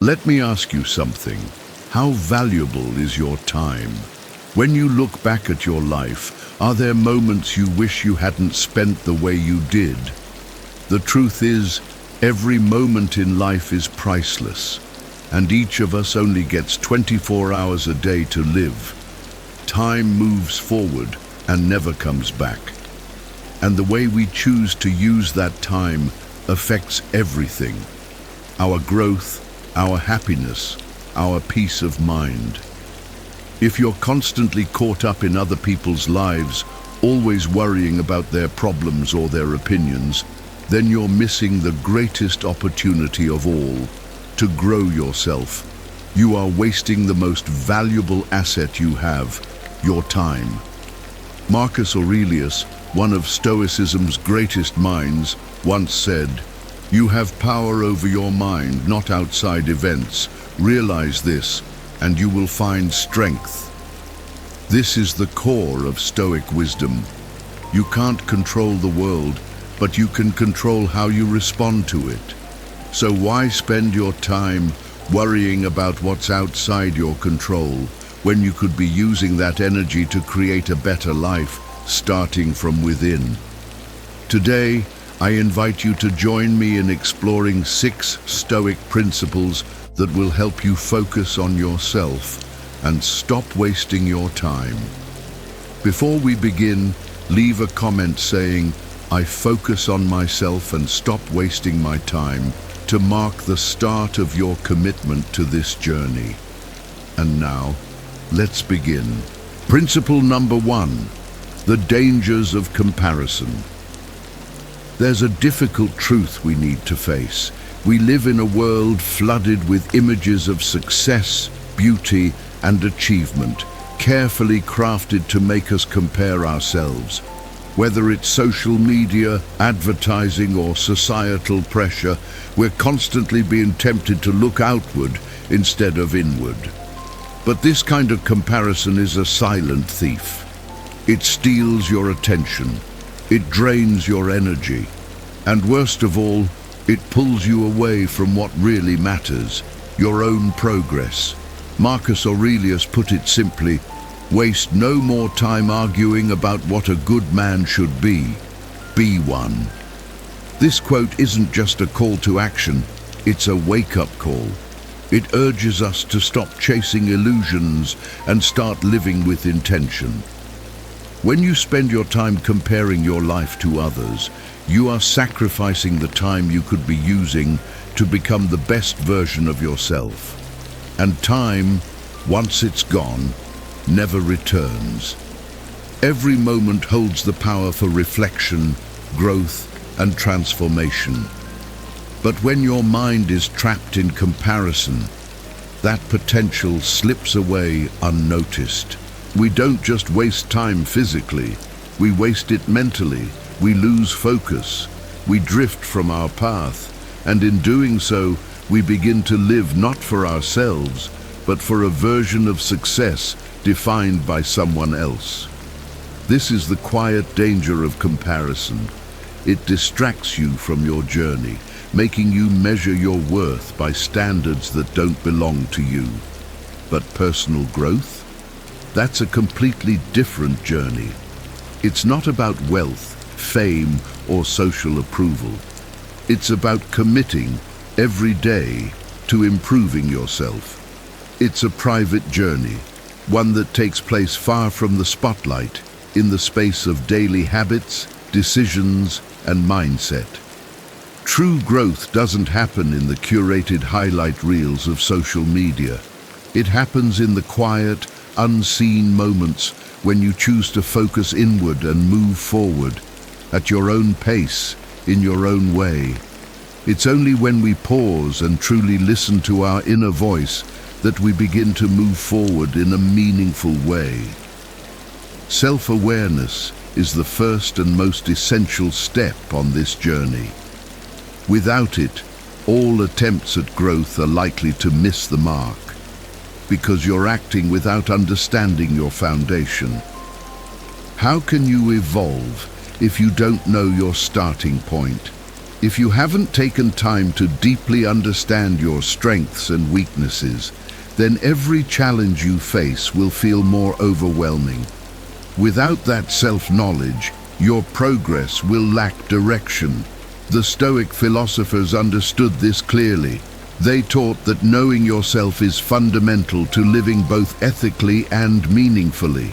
Let me ask you something. How valuable is your time? When you look back at your life, are there moments you wish you hadn't spent the way you did? The truth is, every moment in life is priceless, and each of us only gets 24 hours a day to live. Time moves forward and never comes back. And the way we choose to use that time affects everything. Our growth, our happiness, our peace of mind. If you're constantly caught up in other people's lives, always worrying about their problems or their opinions, then you're missing the greatest opportunity of all, to grow yourself. You are wasting the most valuable asset you have, your time. Marcus Aurelius, one of Stoicism's greatest minds, once said, "You have power over your mind, not outside events. Realize this, and you will find strength." This is the core of Stoic wisdom. You can't control the world, but you can control how you respond to it. So why spend your time worrying about what's outside your control when you could be using that energy to create a better life, starting from within? Today, I invite you to join me in exploring 6 Stoic principles that will help you focus on yourself and stop wasting your time. Before we begin, leave a comment saying, "I focus on myself and stop wasting my time," to mark the start of your commitment to this journey. And now, let's begin. Principle number 1, the dangers of comparison. There's a difficult truth we need to face. We live in a world flooded with images of success, beauty, and achievement, carefully crafted to make us compare ourselves. Whether it's social media, advertising, or societal pressure, we're constantly being tempted to look outward instead of inward. But this kind of comparison is a silent thief. It steals your attention, it drains your energy, and worst of all, it pulls you away from what really matters, your own progress. Marcus Aurelius put it simply, "Waste no more time arguing about what a good man should be one." This quote isn't just a call to action, it's a wake-up call. It urges us to stop chasing illusions and start living with intention. When you spend your time comparing your life to others, you are sacrificing the time you could be using to become the best version of yourself. And time, once it's gone, never returns. Every moment holds the power for reflection, growth, and transformation. But when your mind is trapped in comparison, that potential slips away unnoticed. We don't just waste time physically, we waste it mentally. We lose focus, we drift from our path, and in doing so, we begin to live not for ourselves, but for a version of success defined by someone else. This is the quiet danger of comparison. It distracts you from your journey, making you measure your worth by standards that don't belong to you. But personal growth? That's a completely different journey. It's not about wealth, fame, or social approval. It's about committing every day to improving yourself. It's a private journey, one that takes place far from the spotlight, in the space of daily habits, decisions, and mindset. True growth doesn't happen in the curated highlight reels of social media. It happens in the quiet, unseen moments when you choose to focus inward and move forward, at your own pace, in your own way. It's only when we pause and truly listen to our inner voice that we begin to move forward in a meaningful way. Self-awareness is the first and most essential step on this journey. Without it, all attempts at growth are likely to miss the mark, because you're acting without understanding your foundation. How can you evolve if you don't know your starting point? If you haven't taken time to deeply understand your strengths and weaknesses, then every challenge you face will feel more overwhelming. Without that self-knowledge, your progress will lack direction. The Stoic philosophers understood this clearly. They taught that knowing yourself is fundamental to living both ethically and meaningfully.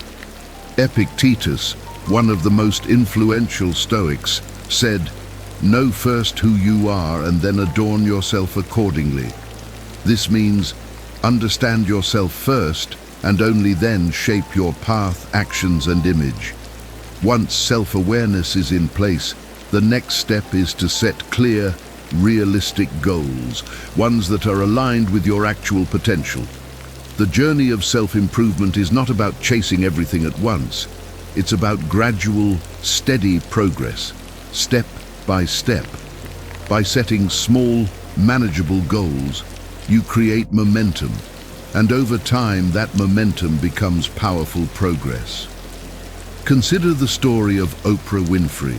Epictetus, one of the most influential Stoics, said, "Know first who you are and then adorn yourself accordingly." This means understand yourself first and only then shape your path, actions and image. Once self-awareness is in place, the next step is to set clear, realistic goals, ones that are aligned with your actual potential. The journey of self-improvement is not about chasing everything at once. It's about gradual, steady progress, step by step. By setting small, manageable goals, you create momentum, and over time that momentum becomes powerful progress. Consider the story of Oprah Winfrey.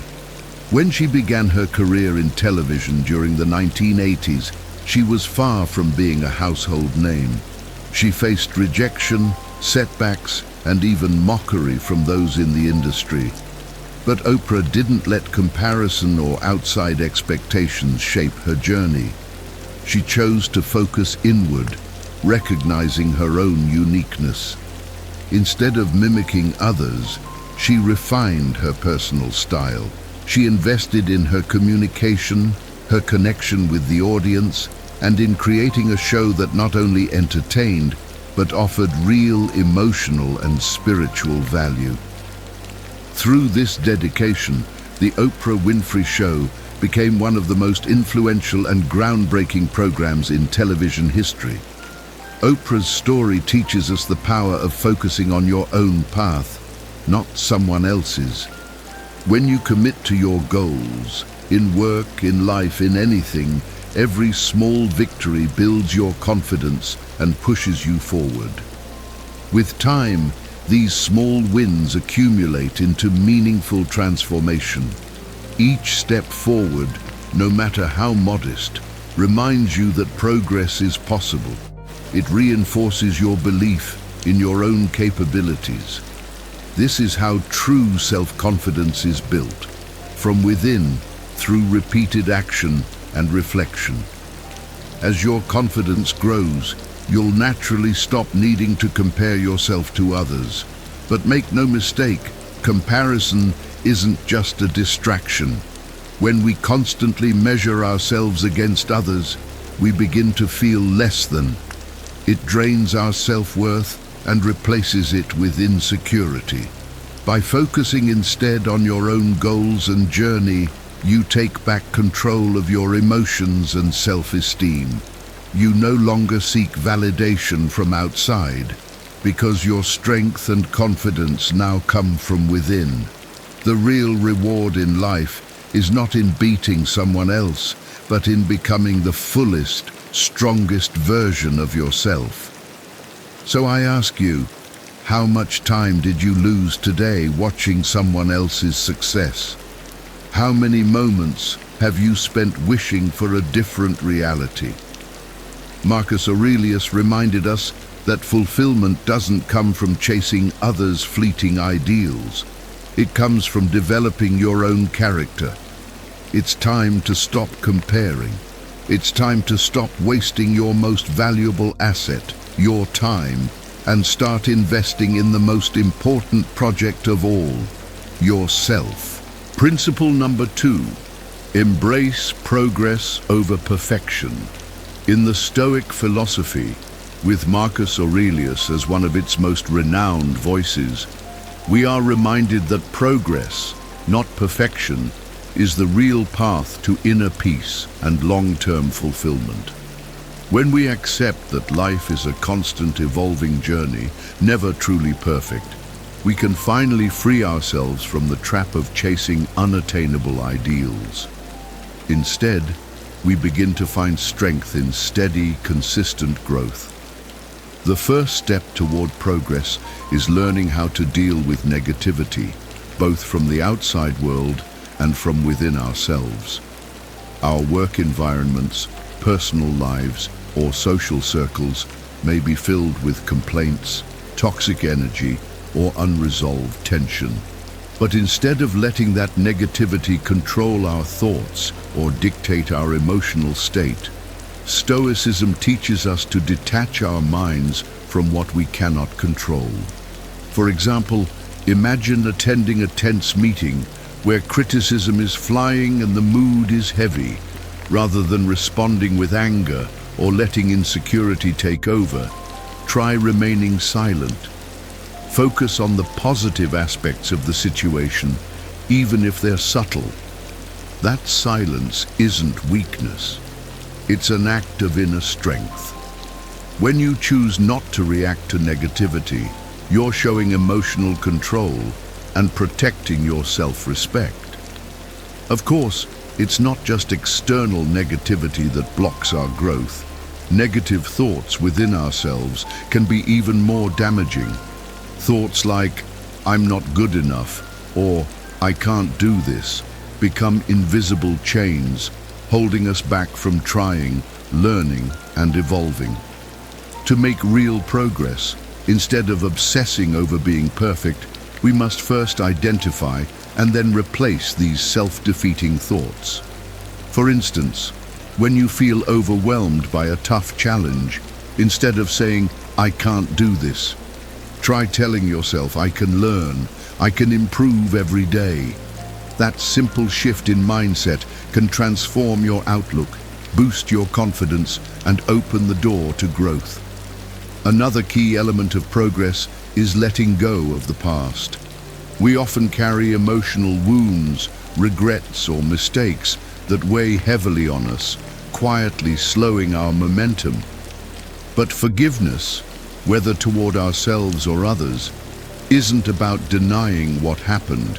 When she began her career in television during the 1980s, she was far from being a household name. She faced rejection, setbacks, and even mockery from those in the industry. But Oprah didn't let comparison or outside expectations shape her journey. She chose to focus inward, recognizing her own uniqueness. Instead of mimicking others, she refined her personal style. She invested in her communication, her connection with the audience, and in creating a show that not only entertained, but offered real emotional and spiritual value. Through this dedication, the Oprah Winfrey Show became one of the most influential and groundbreaking programs in television history. Oprah's story teaches us the power of focusing on your own path, not someone else's. When you commit to your goals, in work, in life, in anything, every small victory builds your confidence and pushes you forward. With time, these small wins accumulate into meaningful transformation. Each step forward, no matter how modest, reminds you that progress is possible. It reinforces your belief in your own capabilities. This is how true self-confidence is built, from within, through repeated action and reflection. As your confidence grows, you'll naturally stop needing to compare yourself to others. But make no mistake, comparison isn't just a distraction. When we constantly measure ourselves against others, we begin to feel less than. It drains our self-worth and replaces it with insecurity. By focusing instead on your own goals and journey, you take back control of your emotions and self-esteem. You no longer seek validation from outside, because your strength and confidence now come from within. The real reward in life is not in beating someone else, but in becoming the fullest, strongest version of yourself. So I ask you, how much time did you lose today watching someone else's success? How many moments have you spent wishing for a different reality? Marcus Aurelius reminded us that fulfillment doesn't come from chasing others' fleeting ideals. It comes from developing your own character. It's time to stop comparing. It's time to stop wasting your most valuable asset, your time, and start investing in the most important project of all, yourself. Principle number 2, embrace progress over perfection. In the Stoic philosophy, with Marcus Aurelius as one of its most renowned voices, we are reminded that progress, not perfection, is the real path to inner peace and long-term fulfillment. When we accept that life is a constant evolving journey, never truly perfect, we can finally free ourselves from the trap of chasing unattainable ideals. Instead, we begin to find strength in steady, consistent growth. The first step toward progress is learning how to deal with negativity, both from the outside world and from within ourselves. Our work environments, personal lives, or social circles may be filled with complaints, toxic energy, or unresolved tension. But instead of letting that negativity control our thoughts or dictate our emotional state, Stoicism teaches us to detach our minds from what we cannot control. For example, imagine attending a tense meeting where criticism is flying and the mood is heavy. Rather than responding with anger or letting insecurity take over, try remaining silent. Focus on the positive aspects of the situation, even if they're subtle. That silence isn't weakness. It's an act of inner strength. When you choose not to react to negativity, you're showing emotional control and protecting your self-respect. Of course, it's not just external negativity that blocks our growth. Negative thoughts within ourselves can be even more damaging. Thoughts like, "I'm not good enough," or "I can't do this," become invisible chains, holding us back from trying, learning, and evolving. To make real progress, instead of obsessing over being perfect, we must first identify and then replace these self-defeating thoughts. For instance, when you feel overwhelmed by a tough challenge, instead of saying, "I can't do this," try telling yourself, "I can learn, I can improve every day." That simple shift in mindset can transform your outlook, boost your confidence, and open the door to growth. Another key element of progress is letting go of the past. We often carry emotional wounds, regrets, or mistakes that weigh heavily on us, quietly slowing our momentum. But forgiveness, whether toward ourselves or others, isn't about denying what happened.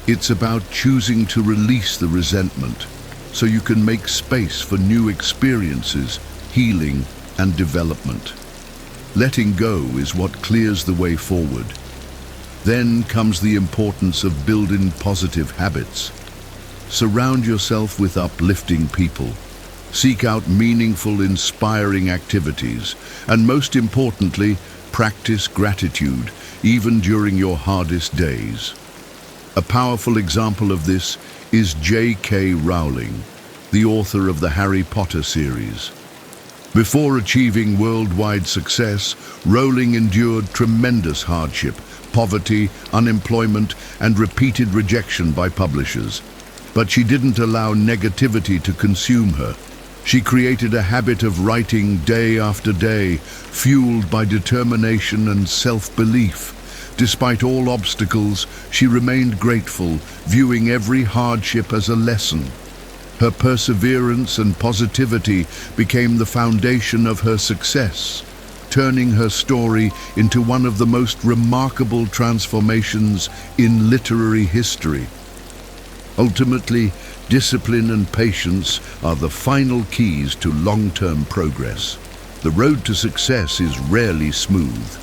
It's about choosing to release the resentment so you can make space for new experiences, healing, and development. Letting go is what clears the way forward. Then comes the importance of building positive habits. Surround yourself with uplifting people. Seek out meaningful, inspiring activities, and most importantly, practice gratitude, even during your hardest days. A powerful example of this is J.K. Rowling, the author of the Harry Potter series. Before achieving worldwide success, Rowling endured tremendous hardship, poverty, unemployment, and repeated rejection by publishers. But she didn't allow negativity to consume her. She created a habit of writing day after day, fueled by determination and self-belief. Despite all obstacles, she remained grateful, viewing every hardship as a lesson. Her perseverance and positivity became the foundation of her success, turning her story into one of the most remarkable transformations in literary history. Ultimately, discipline and patience are the final keys to long-term progress. The road to success is rarely smooth,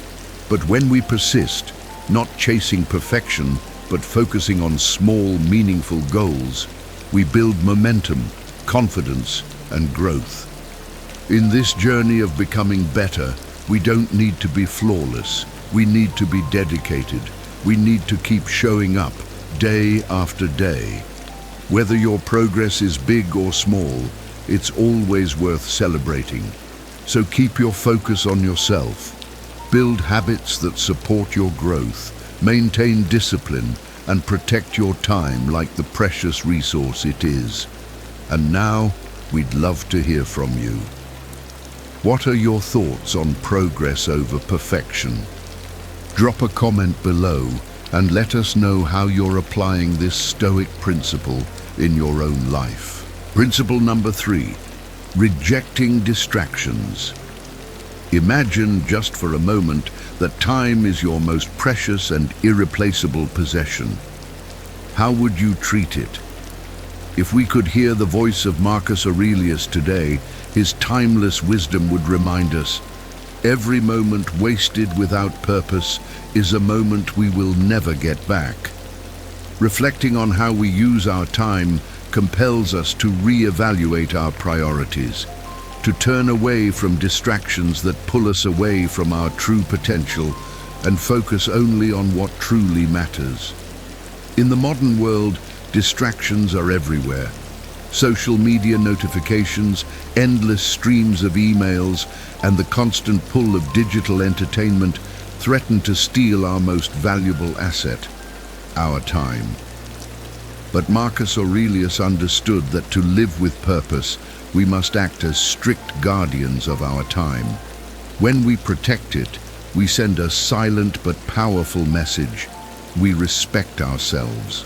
but when we persist, not chasing perfection, but focusing on small, meaningful goals, we build momentum, confidence, and growth. In this journey of becoming better, we don't need to be flawless. We need to be dedicated. We need to keep showing up day after day. Whether your progress is big or small, it's always worth celebrating. So keep your focus on yourself. Build habits that support your growth, maintain discipline, and protect your time like the precious resource it is. And now, we'd love to hear from you. What are your thoughts on progress over perfection? Drop a comment below and let us know how you're applying this Stoic principle in your own life. Principle number 3, rejecting distractions. Imagine just for a moment that time is your most precious and irreplaceable possession. How would you treat it? If we could hear the voice of Marcus Aurelius today, his timeless wisdom would remind us, every moment wasted without purpose is a moment we will never get back. Reflecting on how we use our time compels us to re-evaluate our priorities, to turn away from distractions that pull us away from our true potential and focus only on what truly matters. In the modern world, distractions are everywhere. Social media notifications, endless streams of emails, and the constant pull of digital entertainment threaten to steal our most valuable asset, our time. But Marcus Aurelius understood that to live with purpose, we must act as strict guardians of our time. When we protect it, we send a silent but powerful message. We respect ourselves.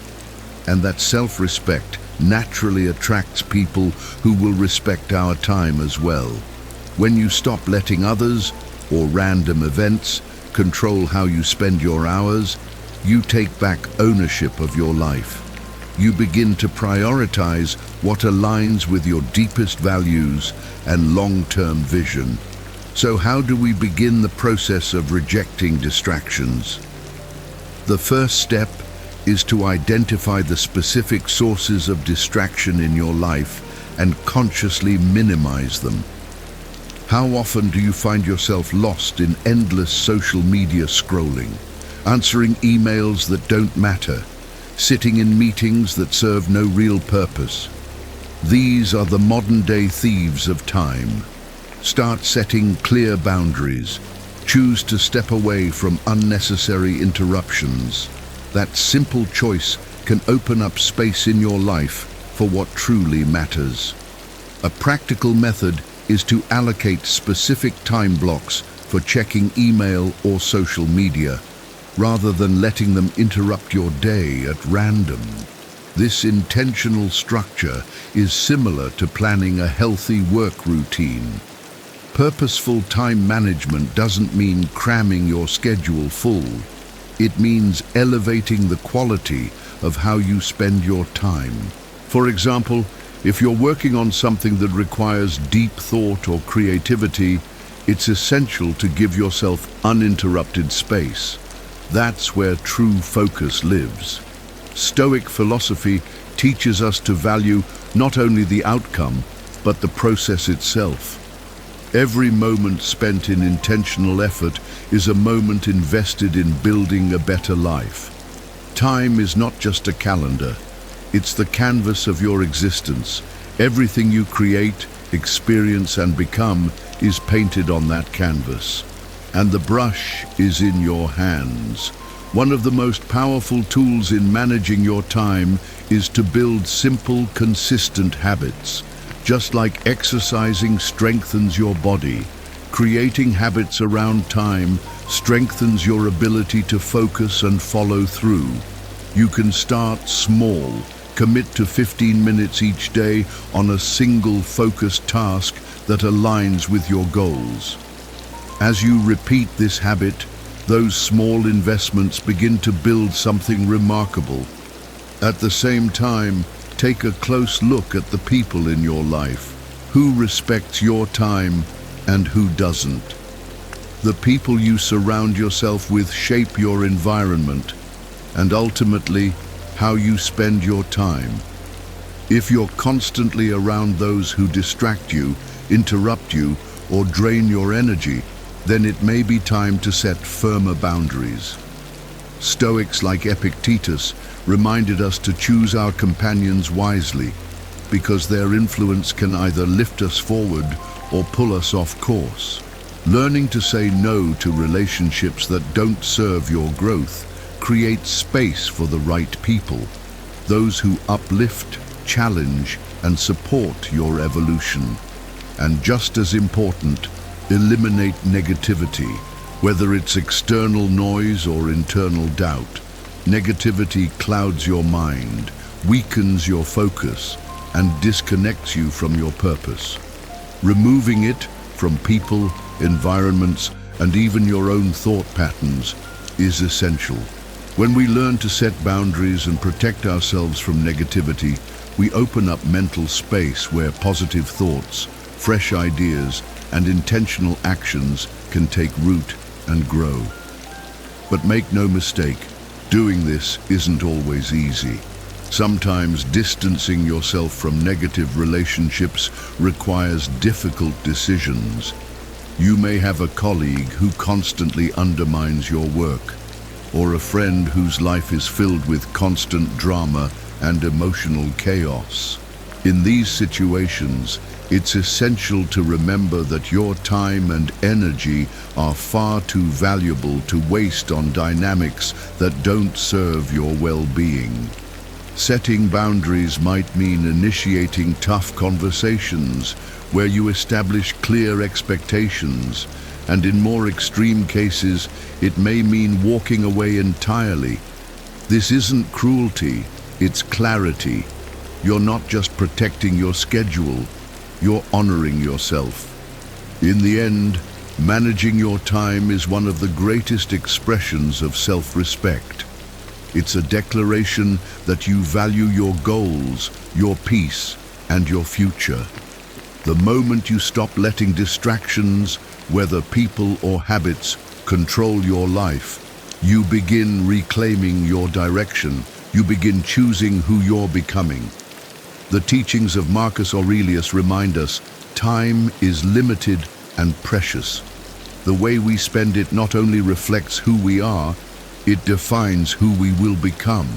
And that self-respect naturally attracts people who will respect our time as well. When you stop letting others or random events control how you spend your hours, you take back ownership of your life. You begin to prioritize what aligns with your deepest values and long-term vision. So how do we begin the process of rejecting distractions? The first step is to identify the specific sources of distraction in your life and consciously minimize them. How often do you find yourself lost in endless social media scrolling, answering emails that don't matter, sitting in meetings that serve no real purpose? These are the modern-day thieves of time. Start setting clear boundaries. Choose to step away from unnecessary interruptions. That simple choice can open up space in your life for what truly matters. A practical method is to allocate specific time blocks for checking email or social media, rather than letting them interrupt your day at random. This intentional structure is similar to planning a healthy work routine. Purposeful time management doesn't mean cramming your schedule full. It means elevating the quality of how you spend your time. For example, if you're working on something that requires deep thought or creativity, it's essential to give yourself uninterrupted space. That's where true focus lives. Stoic philosophy teaches us to value not only the outcome, but the process itself. Every moment spent in intentional effort is a moment invested in building a better life. Time is not just a calendar. It's the canvas of your existence. Everything you create, experience, and become is painted on that canvas. And the brush is in your hands. One of the most powerful tools in managing your time is to build simple, consistent habits. Just like exercising strengthens your body, creating habits around time strengthens your ability to focus and follow through. You can start small. Commit to 15 minutes each day on a single focused task that aligns with your goals. As you repeat this habit, those small investments begin to build something remarkable. At the same time, take a close look at the people in your life. Who respects your time and who doesn't? The people you surround yourself with shape your environment and ultimately how you spend your time. If you're constantly around those who distract you, interrupt you, or drain your energy, then it may be time to set firmer boundaries. Stoics like Epictetus reminded us to choose our companions wisely, because their influence can either lift us forward or pull us off course. Learning to say no to relationships that don't serve your growth creates space for the right people, those who uplift, challenge, and support your evolution. And just as important, eliminate negativity, whether it's external noise or internal doubt. Negativity clouds your mind, weakens your focus, and disconnects you from your purpose. Removing it from people, environments, and even your own thought patterns is essential. When we learn to set boundaries and protect ourselves from negativity, we open up mental space where positive thoughts, fresh ideas, and intentional actions can take root and grow. But make no mistake, doing this isn't always easy. Sometimes distancing yourself from negative relationships requires difficult decisions. You may have a colleague who constantly undermines your work, or a friend whose life is filled with constant drama and emotional chaos. In these situations, it's essential to remember that your time and energy are far too valuable to waste on dynamics that don't serve your well-being. Setting boundaries might mean initiating tough conversations where you establish clear expectations, and in more extreme cases, it may mean walking away entirely. This isn't cruelty, it's clarity. You're not just protecting your schedule, you're honoring yourself. In the end, managing your time is one of the greatest expressions of self-respect. It's a declaration that you value your goals, your peace, and your future. The moment you stop letting distractions, whether people or habits, control your life, you begin reclaiming your direction. You begin choosing who you're becoming. The teachings of Marcus Aurelius remind us, time is limited and precious. The way we spend it not only reflects who we are, it defines who we will become.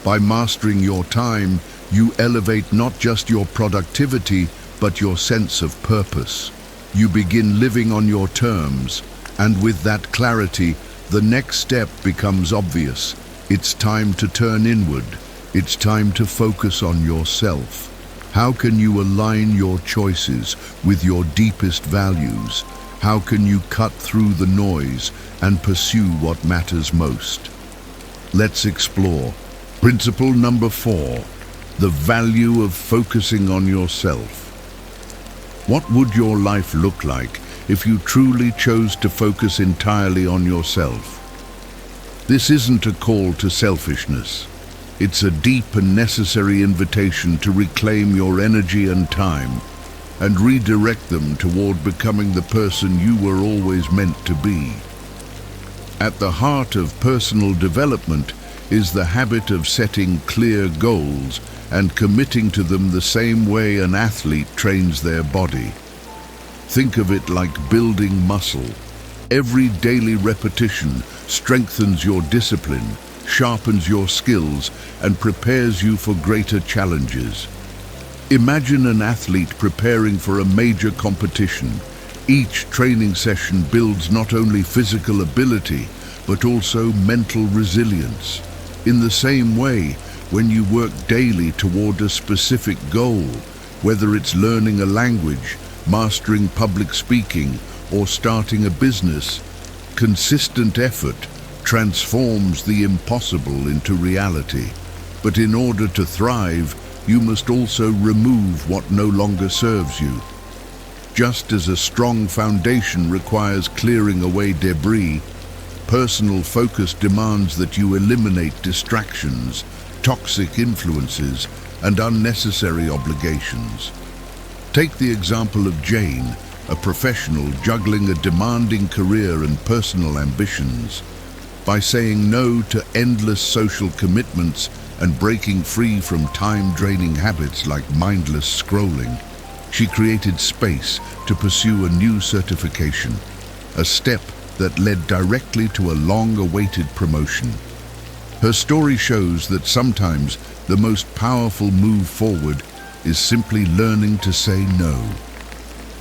By mastering your time, you elevate not just your productivity, but your sense of purpose. You begin living on your terms, and with that clarity, the next step becomes obvious. It's time to turn inward. It's time to focus on yourself. How can you align your choices with your deepest values? How can you cut through the noise and pursue what matters most? Let's explore. Principle number 4, the value of focusing on yourself. What would your life look like if you truly chose to focus entirely on yourself? This isn't a call to selfishness. It's a deep and necessary invitation to reclaim your energy and time and redirect them toward becoming the person you were always meant to be. At the heart of personal development is the habit of setting clear goals and committing to them the same way an athlete trains their body. Think of it like building muscle. Every daily repetition strengthens your discipline, sharpens your skills, and prepares you for greater challenges. Imagine an athlete preparing for a major competition. Each training session builds not only physical ability, but also mental resilience. In the same way, when you work daily toward a specific goal, whether it's learning a language, mastering public speaking, or starting a business, consistent effort transforms the impossible into reality. But in order to thrive, you must also remove what no longer serves you. Just as a strong foundation requires clearing away debris, personal focus demands that you eliminate distractions, toxic influences, and unnecessary obligations. Take the example of Jane, a professional juggling a demanding career and personal ambitions. By saying no to endless social commitments and breaking free from time-draining habits like mindless scrolling, she created space to pursue a new certification, a step that led directly to a long-awaited promotion. Her story shows that sometimes the most powerful move forward is simply learning to say no.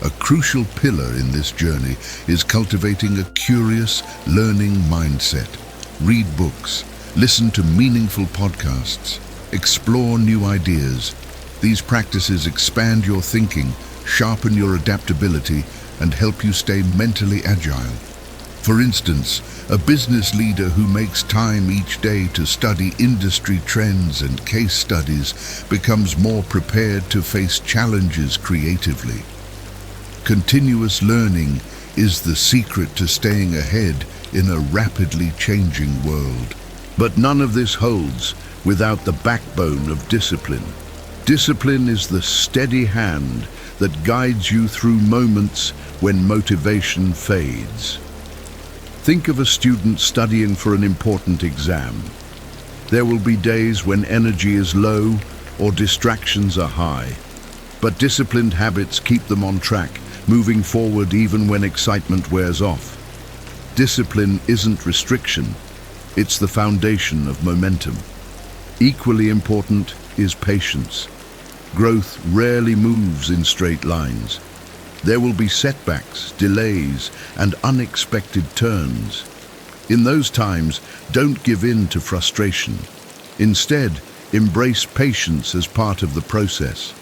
A crucial pillar in this journey is cultivating a curious, learning mindset. Read books, listen to meaningful podcasts, explore new ideas. These practices expand your thinking, sharpen your adaptability, and help you stay mentally agile. For instance, a business leader who makes time each day to study industry trends and case studies becomes more prepared to face challenges creatively. Continuous learning is the secret to staying ahead in a rapidly changing world. But none of this holds without the backbone of discipline. Discipline is the steady hand that guides you through moments when motivation fades. Think of a student studying for an important exam. There will be days when energy is low or distractions are high. But disciplined habits keep them on track, moving forward even when excitement wears off. Discipline isn't restriction, it's the foundation of momentum. Equally important is patience. Growth rarely moves in straight lines. There will be setbacks, delays, and unexpected turns. In those times, don't give in to frustration. Instead, embrace patience as part of the process.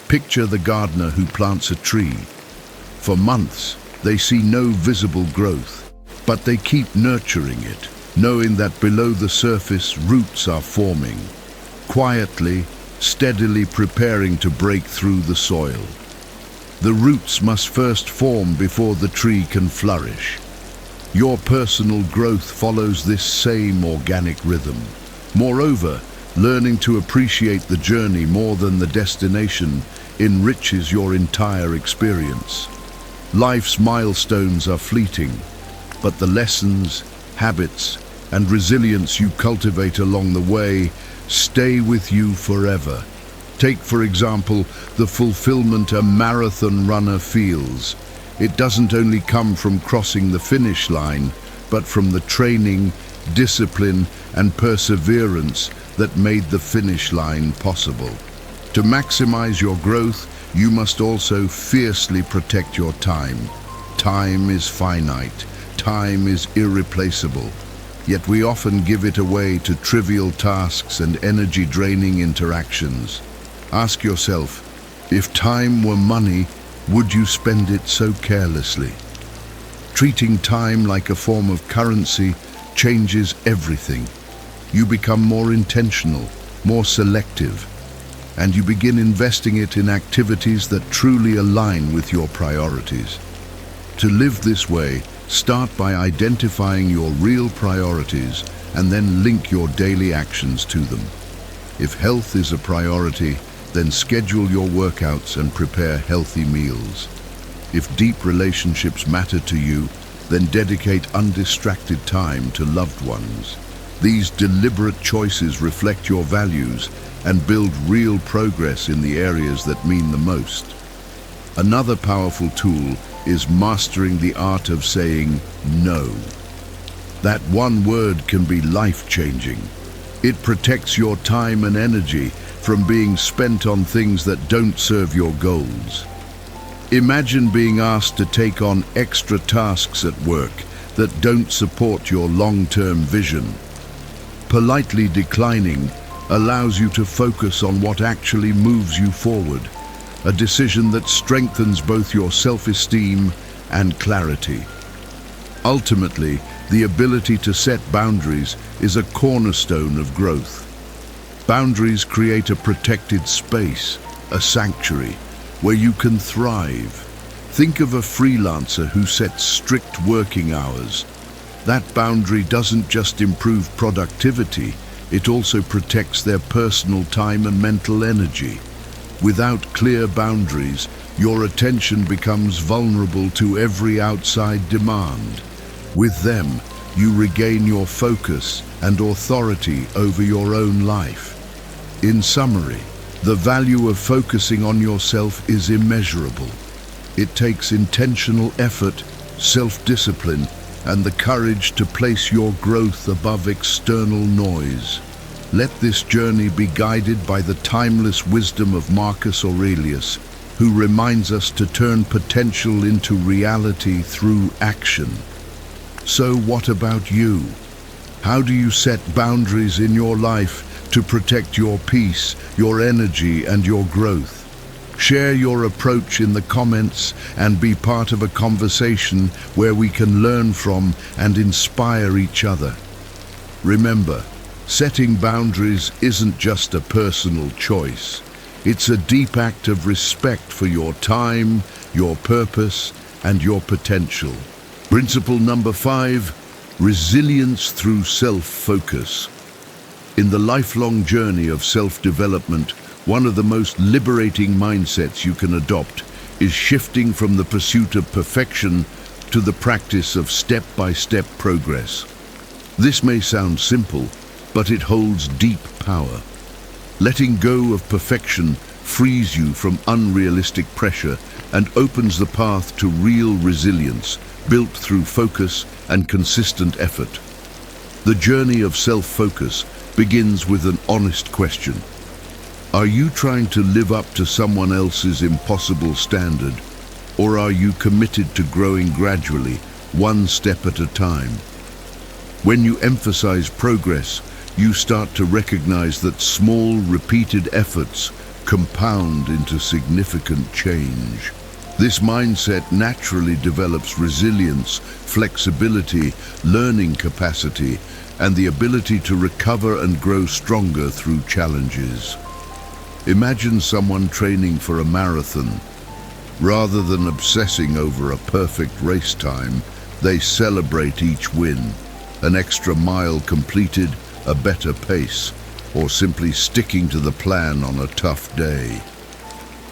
Picture the gardener who plants a tree. For months, they see no visible growth, but they keep nurturing it, knowing that below the surface, roots are forming, quietly, steadily preparing to break through the soil. The roots must first form before the tree can flourish. Your personal growth follows this same organic rhythm. Moreover, learning to appreciate the journey more than the destination enriches your entire experience. Life's milestones are fleeting, but the lessons, habits, and resilience you cultivate along the way stay with you forever. Take, for example, the fulfillment a marathon runner feels. It doesn't only come from crossing the finish line, but from the training, discipline, and perseverance that made the finish line possible. To maximize your growth, you must also fiercely protect your time. Time is finite. Time is irreplaceable. Yet we often give it away to trivial tasks and energy-draining interactions. Ask yourself, if time were money, would you spend it so carelessly? Treating time like a form of currency changes everything. You become more intentional, more selective, and you begin investing it in activities that truly align with your priorities. To live this way, start by identifying your real priorities and then link your daily actions to them. If health is a priority, then schedule your workouts and prepare healthy meals. If deep relationships matter to you, then dedicate undistracted time to loved ones. These deliberate choices reflect your values and build real progress in the areas that mean the most. Another powerful tool is mastering the art of saying no. That one word can be life-changing. It protects your time and energy from being spent on things that don't serve your goals. Imagine being asked to take on extra tasks at work that don't support your long-term vision. Politely declining allows you to focus on what actually moves you forward, a decision that strengthens both your self-esteem and clarity. Ultimately, the ability to set boundaries is a cornerstone of growth. Boundaries create a protected space, a sanctuary, where you can thrive. Think of a freelancer who sets strict working hours. That boundary doesn't just improve productivity, it also protects their personal time and mental energy. Without clear boundaries, your attention becomes vulnerable to every outside demand. With them, you regain your focus and authority over your own life. In summary, the value of focusing on yourself is immeasurable. It takes intentional effort, self-discipline, and the courage to place your growth above external noise. Let this journey be guided by the timeless wisdom of Marcus Aurelius, who reminds us to turn potential into reality through action. So what about you? How do you set boundaries in your life to protect your peace, your energy, and your growth? Share your approach in the comments and be part of a conversation where we can learn from and inspire each other. Remember, setting boundaries isn't just a personal choice. It's a deep act of respect for your time, your purpose, and your potential. Principle number 5, resilience through self-focus. In the lifelong journey of self-development, one of the most liberating mindsets you can adopt is shifting from the pursuit of perfection to the practice of step-by-step progress. This may sound simple, but it holds deep power. Letting go of perfection frees you from unrealistic pressure and opens the path to real resilience, built through focus and consistent effort. The journey of self-focus begins with an honest question. Are you trying to live up to someone else's impossible standard, or are you committed to growing gradually, one step at a time? When you emphasize progress, you start to recognize that small, repeated efforts compound into significant change. This mindset naturally develops resilience, flexibility, learning capacity, and the ability to recover and grow stronger through challenges. Imagine someone training for a marathon. Rather than obsessing over a perfect race time, they celebrate each win, an extra mile completed, a better pace, or simply sticking to the plan on a tough day.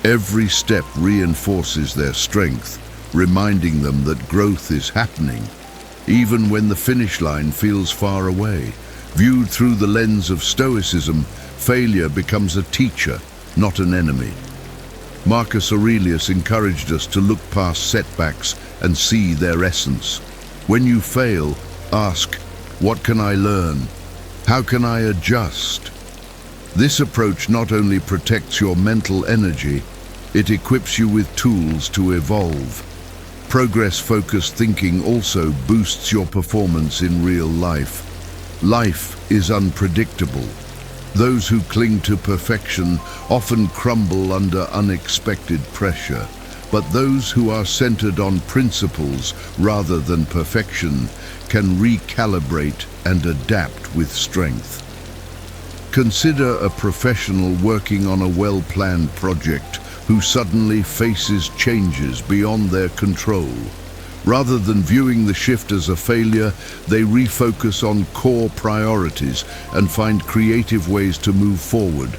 Every step reinforces their strength, reminding them that growth is happening, even when the finish line feels far away. Viewed through the lens of Stoicism, failure becomes a teacher, not an enemy. Marcus Aurelius encouraged us to look past setbacks and see their essence. When you fail, ask, what can I learn? How can I adjust? This approach not only protects your mental energy, it equips you with tools to evolve. Progress-focused thinking also boosts your performance in real life. Life is unpredictable. Those who cling to perfection often crumble under unexpected pressure, but those who are centered on principles rather than perfection can recalibrate and adapt with strength. Consider a professional working on a well-planned project who suddenly faces changes beyond their control. Rather than viewing the shift as a failure, they refocus on core priorities and find creative ways to move forward,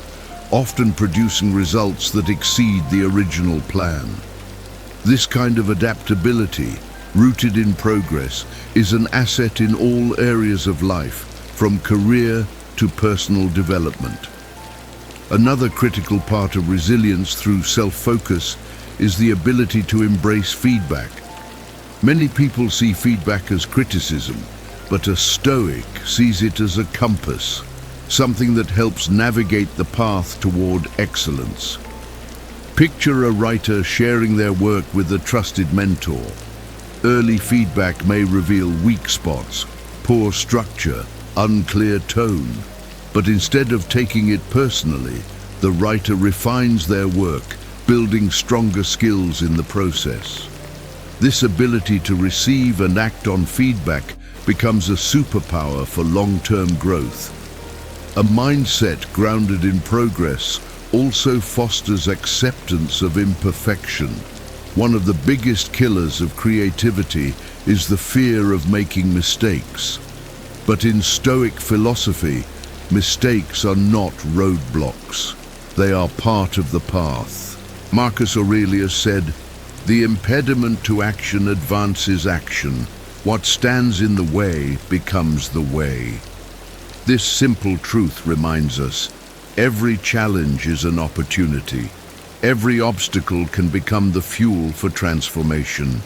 often producing results that exceed the original plan. This kind of adaptability, rooted in progress, is an asset in all areas of life, from career to personal development. Another critical part of resilience through self-focus is the ability to embrace feedback. Many people see feedback as criticism, but a Stoic sees it as a compass, something that helps navigate the path toward excellence. Picture a writer sharing their work with a trusted mentor. Early feedback may reveal weak spots, poor structure, unclear tone, but instead of taking it personally, the writer refines their work, building stronger skills in the process. This ability to receive and act on feedback becomes a superpower for long-term growth. A mindset grounded in progress also fosters acceptance of imperfection. One of the biggest killers of creativity is the fear of making mistakes. But in Stoic philosophy, mistakes are not roadblocks. They are part of the path. Marcus Aurelius said, "The impediment to action advances action. What stands in the way becomes the way." This simple truth reminds us, every challenge is an opportunity. Every obstacle can become the fuel for transformation.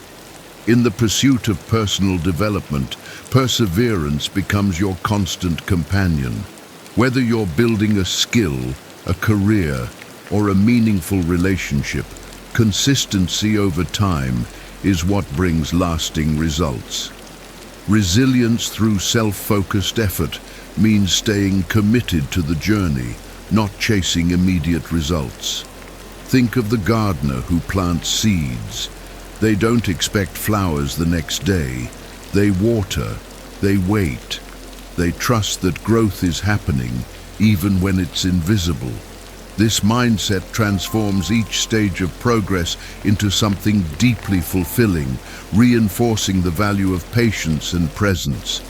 In the pursuit of personal development, perseverance becomes your constant companion. Whether you're building a skill, a career, or a meaningful relationship, consistency over time is what brings lasting results. Resilience through self-focused effort means staying committed to the journey, not chasing immediate results. Think of the gardener who plants seeds. They don't expect flowers the next day. They water, they wait, they trust that growth is happening even when it's invisible. This mindset transforms each stage of progress into something deeply fulfilling, reinforcing the value of patience and presence.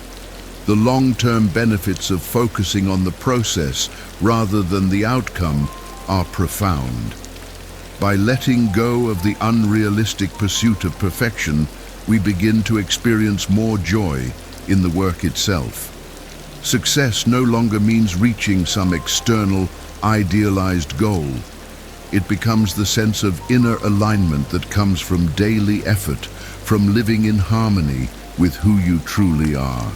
The long-term benefits of focusing on the process rather than the outcome are profound. By letting go of the unrealistic pursuit of perfection, we begin to experience more joy in the work itself. Success no longer means reaching some external, idealized goal. It becomes the sense of inner alignment that comes from daily effort, from living in harmony with who you truly are.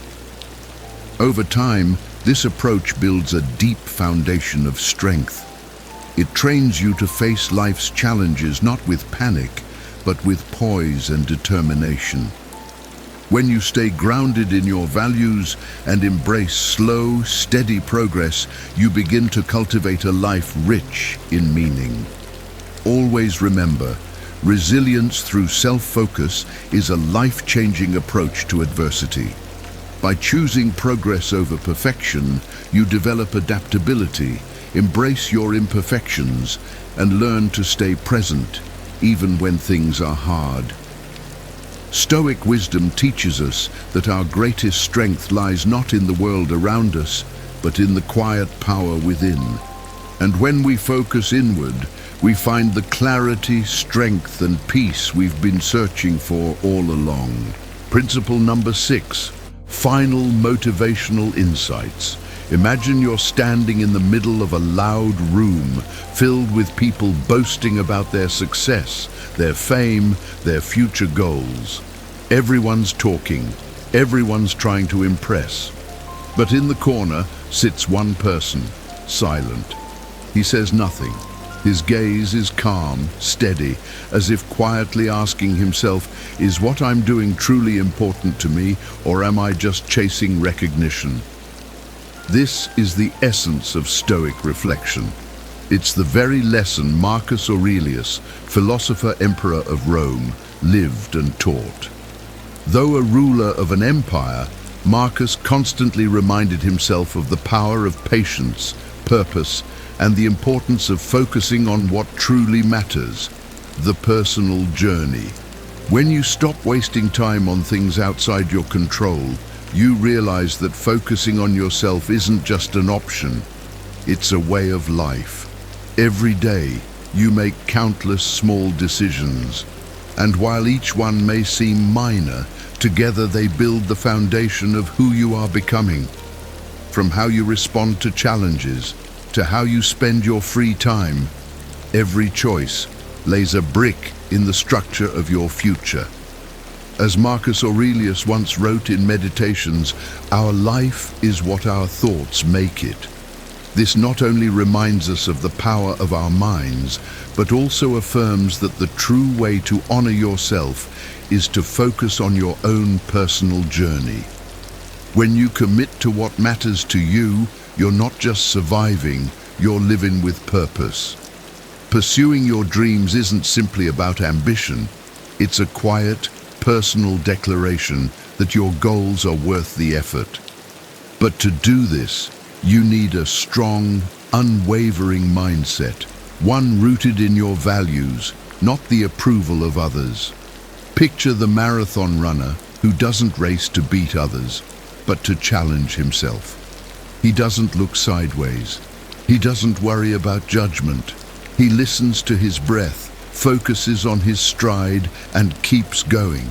Over time, this approach builds a deep foundation of strength. It trains you to face life's challenges not with panic, but with poise and determination. When you stay grounded in your values and embrace slow, steady progress, you begin to cultivate a life rich in meaning. Always remember, resilience through self-focus is a life-changing approach to adversity. By choosing progress over perfection, you develop adaptability, embrace your imperfections, and learn to stay present, even when things are hard. Stoic wisdom teaches us that our greatest strength lies not in the world around us, but in the quiet power within. And when we focus inward, we find the clarity, strength, and peace we've been searching for all along. Principle number 6, final motivational insights. Imagine you're standing in the middle of a loud room filled with people boasting about their success, their fame, their future goals. Everyone's talking, everyone's trying to impress. But in the corner sits one person, silent. He says nothing. His gaze is calm, steady, as if quietly asking himself, is what I'm doing truly important to me, or am I just chasing recognition? This is the essence of Stoic reflection. It's the very lesson Marcus Aurelius, philosopher-emperor of Rome, lived and taught. Though a ruler of an empire, Marcus constantly reminded himself of the power of patience, purpose, and the importance of focusing on what truly matters, the personal journey. When you stop wasting time on things outside your control, you realize that focusing on yourself isn't just an option, it's a way of life. Every day, you make countless small decisions, and while each one may seem minor, together they build the foundation of who you are becoming. From how you respond to challenges, to how you spend your free time, every choice lays a brick in the structure of your future. As Marcus Aurelius once wrote in Meditations, our life is what our thoughts make it. This not only reminds us of the power of our minds, but also affirms that the true way to honor yourself is to focus on your own personal journey. When you commit to what matters to you, you're not just surviving, you're living with purpose. Pursuing your dreams isn't simply about ambition, it's a quiet, personal declaration that your goals are worth the effort. But to do this, you need a strong, unwavering mindset, one rooted in your values, not the approval of others. Picture the marathon runner who doesn't race to beat others, but to challenge himself. He doesn't look sideways. He doesn't worry about judgment. He listens to his breath, focuses on his stride, and keeps going.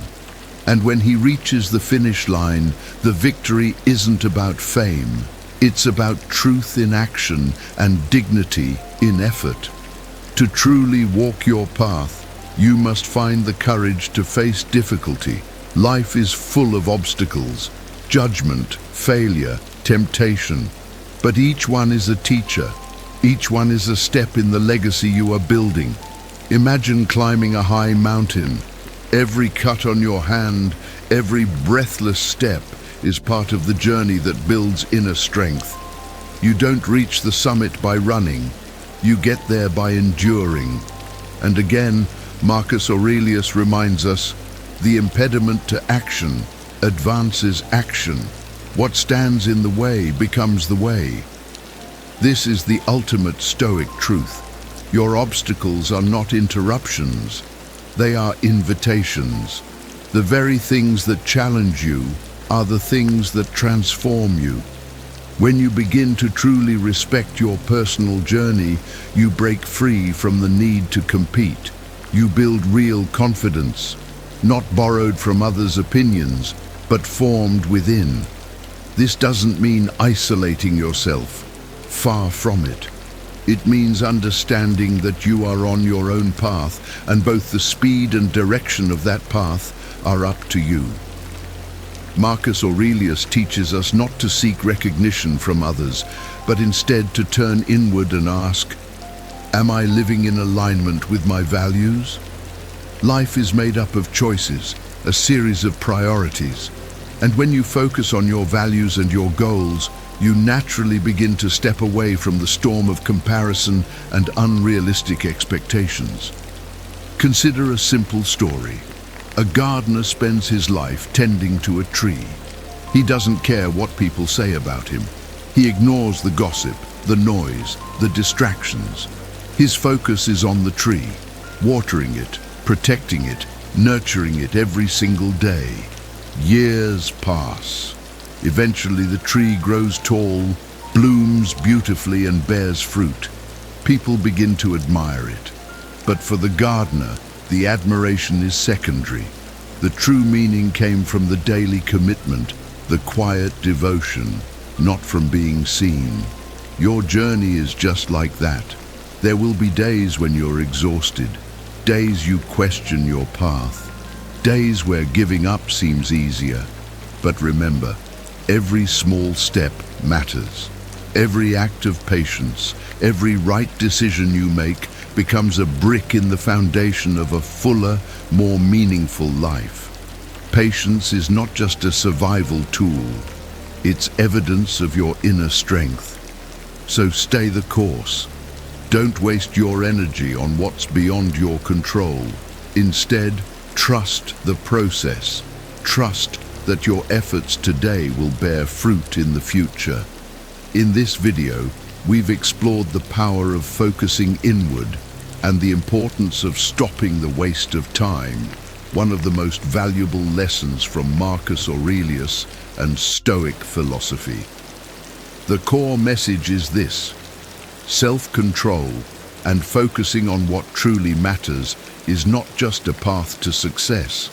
And when he reaches the finish line, the victory isn't about fame. It's about truth in action and dignity in effort. To truly walk your path, you must find the courage to face difficulty. Life is full of obstacles, judgment, failure, temptation. But each one is a teacher. Each one is a step in the legacy you are building. Imagine climbing a high mountain. Every cut on your hand, every breathless step is part of the journey that builds inner strength. You don't reach the summit by running. You get there by enduring. And again, Marcus Aurelius reminds us, the impediment to action advances action. What stands in the way becomes the way. This is the ultimate Stoic truth. Your obstacles are not interruptions. They are invitations. The very things that challenge you are the things that transform you. When you begin to truly respect your personal journey, you break free from the need to compete. You build real confidence, not borrowed from others' opinions, but formed within. This doesn't mean isolating yourself. Far from it. It means understanding that you are on your own path, and both the speed and direction of that path are up to you. Marcus Aurelius teaches us not to seek recognition from others, but instead to turn inward and ask, am I living in alignment with my values? Life is made up of choices, a series of priorities. And when you focus on your values and your goals, you naturally begin to step away from the storm of comparison and unrealistic expectations. Consider a simple story. A gardener spends his life tending to a tree. He doesn't care what people say about him. He ignores the gossip, the noise, the distractions. His focus is on the tree, watering it, protecting it, nurturing it every single day. Years pass. Eventually the tree grows tall, blooms beautifully and bears fruit. People begin to admire it. But for the gardener, the admiration is secondary. The true meaning came from the daily commitment, the quiet devotion, not from being seen. Your journey is just like that. There will be days when you're exhausted, days you question your path, days where giving up seems easier. But remember, every small step matters. Every act of patience, every right decision you make becomes a brick in the foundation of a fuller, more meaningful life. Patience is not just a survival tool, it's evidence of your inner strength. So stay the course. Don't waste your energy on what's beyond your control. Instead, trust the process. Trust that your efforts today will bear fruit in the future. In this video, we've explored the power of focusing inward and the importance of stopping the waste of time, one of the most valuable lessons from Marcus Aurelius and Stoic philosophy. The core message is this: self-control and focusing on what truly matters is not just a path to success.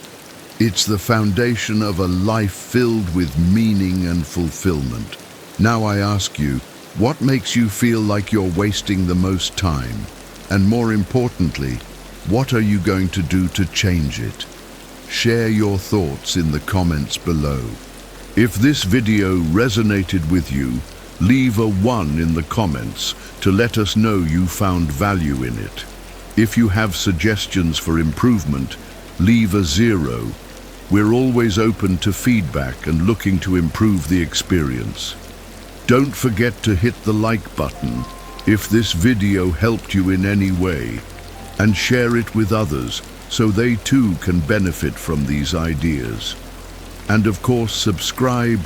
It's the foundation of a life filled with meaning and fulfillment. Now I ask you, what makes you feel like you're wasting the most time? And more importantly, what are you going to do to change it? Share your thoughts in the comments below. If this video resonated with you, leave a 1 in the comments to let us know you found value in it. If you have suggestions for improvement, leave a 0. We're always open to feedback and looking to improve the experience. Don't forget to hit the like button if this video helped you in any way, and share it with others so they too can benefit from these ideas. And of course, subscribe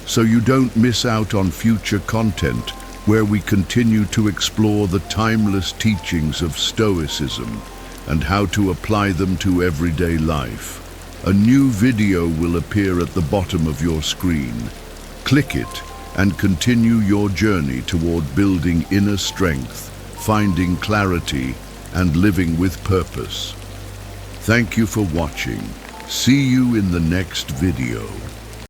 so you don't miss out on future content where we continue to explore the timeless teachings of Stoicism and how to apply them to everyday life. A new video will appear at the bottom of your screen. Click it and continue your journey toward building inner strength, finding clarity, and living with purpose. Thank you for watching. See you in the next video.